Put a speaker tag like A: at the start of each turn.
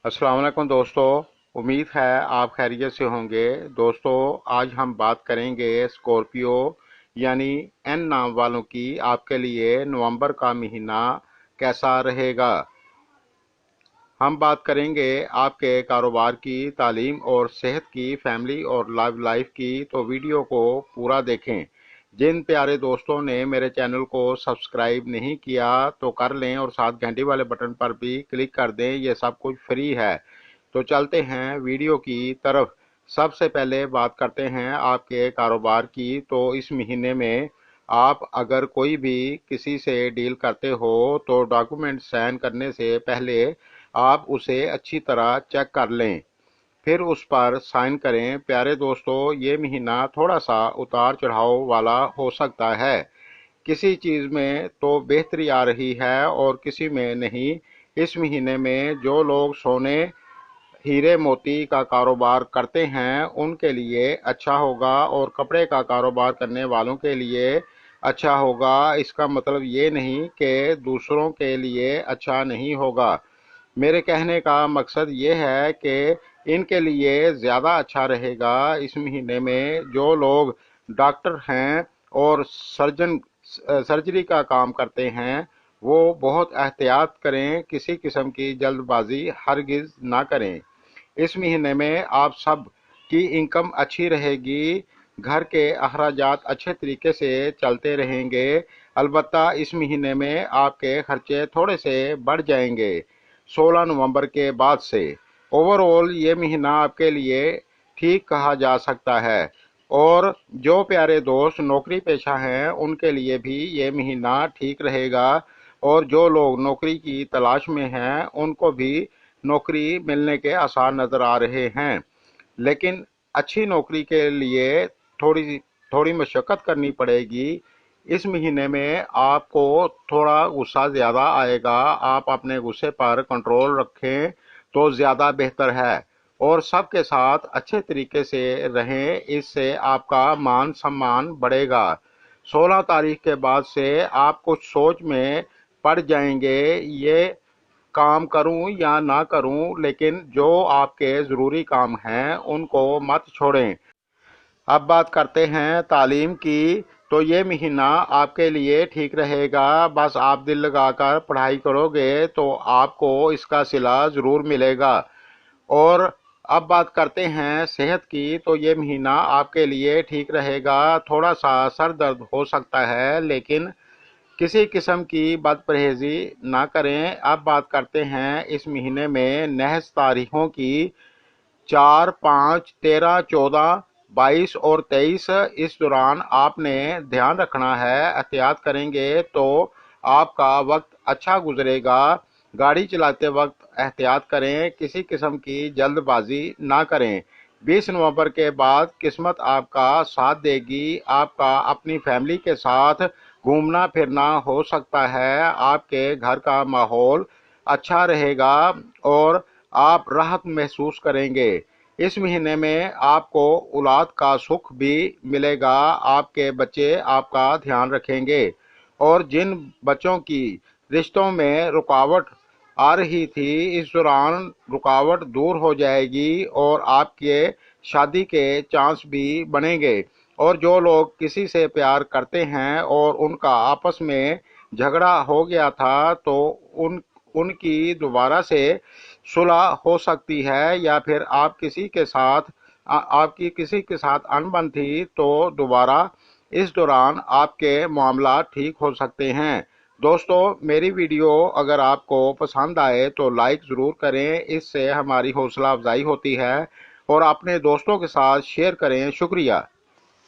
A: अस्सलाम वालेकुम दोस्तों। उम्मीद है आप खैरियत से होंगे। दोस्तों, आज हम बात करेंगे स्कॉर्पियो यानी एन नाम वालों की आपके लिए नवंबर का महीना कैसा रहेगा। हम बात करेंगे आपके कारोबार की, तालीम और सेहत की, फैमिली और लव लाइफ की, तो वीडियो को पूरा देखें। जिन प्यारे दोस्तों ने मेरे चैनल को सब्सक्राइब नहीं किया तो कर लें और साथ घंटी वाले बटन पर भी क्लिक कर दें, ये सब कुछ फ्री है। तो चलते हैं वीडियो की तरफ। सबसे पहले बात करते हैं आपके कारोबार की। तो इस महीने में आप अगर कोई भी किसी से डील करते हो तो डॉक्यूमेंट साइन करने से पहले आप उसे अच्छी तरह चेक कर लें, फिर उस पर साइन करें। प्यारे दोस्तों, ये महीना थोड़ा सा उतार चढ़ाव वाला हो सकता है। किसी चीज़ में तो बेहतरी आ रही है और किसी में नहीं। इस महीने में जो लोग सोने हीरे मोती का कारोबार करते हैं उनके लिए अच्छा होगा और कपड़े का कारोबार करने वालों के लिए अच्छा होगा। इसका मतलब ये नहीं कि दूसरों के लिए अच्छा नहीं होगा। मेरे कहने का मकसद ये है कि इनके लिए ज़्यादा अच्छा रहेगा। इस महीने में जो लोग डॉक्टर हैं और सर्जरी का काम करते हैं वो बहुत एहतियात करें, किसी किस्म की जल्दबाजी हरगिज़ ना करें। इस महीने में आप सब की इनकम अच्छी रहेगी, घर के अखराजात अच्छे तरीके से चलते रहेंगे। अलबत्ता इस महीने में आपके खर्चे थोड़े से बढ़ जाएंगे 16 नवंबर के बाद से। ओवरऑल ये महीना आपके लिए ठीक कहा जा सकता है। और जो प्यारे दोस्त नौकरी पेशा हैं उनके लिए भी ये महीना ठीक रहेगा, और जो लोग नौकरी की तलाश में हैं उनको भी नौकरी मिलने के आसार नज़र आ रहे हैं। लेकिन अच्छी नौकरी के लिए थोड़ी थोड़ी मशक्क़त करनी पड़ेगी। इस महीने में आपको थोड़ा गुस्सा ज़्यादा आएगा। आप अपने गुस्से पर कंट्रोल रखें तो ज़्यादा बेहतर है और सबके साथ अच्छे तरीके से रहें, इससे आपका मान सम्मान बढ़ेगा। 16 तारीख के बाद से आप कुछ सोच में पड़ जाएंगे, ये काम करूं या ना करूं, लेकिन जो आपके ज़रूरी काम हैं उनको मत छोड़ें। अब बात करते हैं तालीम की। तो ये महीना आपके लिए ठीक रहेगा। बस आप दिल लगाकर पढ़ाई करोगे तो आपको इसका सिला ज़रूर मिलेगा। और अब बात करते हैं सेहत की। तो ये महीना आपके लिए ठीक रहेगा। थोड़ा सा सर दर्द हो सकता है लेकिन किसी किस्म की बदपरहेजी ना करें। अब बात करते हैं इस महीने में नहस तारीखों की। 4, 5, 13, 14, 22 और 23। इस दौरान आपने ध्यान रखना है। एहतियात करेंगे तो आपका वक्त अच्छा गुजरेगा। गाड़ी चलाते वक्त एहतियात करें, किसी किस्म की जल्दबाजी ना करें। 20 नवंबर के बाद किस्मत आपका साथ देगी। आपका अपनी फैमिली के साथ घूमना फिरना हो सकता है। आपके घर का माहौल अच्छा रहेगा और आप राहत महसूस करेंगे। इस महीने में आपको औलाद का सुख भी मिलेगा। आपके बच्चे आपका ध्यान रखेंगे और जिन बच्चों की रिश्तों में रुकावट आ रही थी इस दौरान रुकावट दूर हो जाएगी और आपके शादी के चांस भी बनेंगे। और जो लोग किसी से प्यार करते हैं और उनका आपस में झगड़ा हो गया था तो उनकी दोबारा से सुलह हो सकती है, या फिर आपकी किसी के साथ अनबन थी तो दोबारा इस दौरान आपके मामला ठीक हो सकते हैं। दोस्तों, मेरी वीडियो अगर आपको पसंद आए तो लाइक ज़रूर करें, इससे हमारी हौसला अफजाई होती है, और अपने दोस्तों के साथ शेयर करें। शुक्रिया।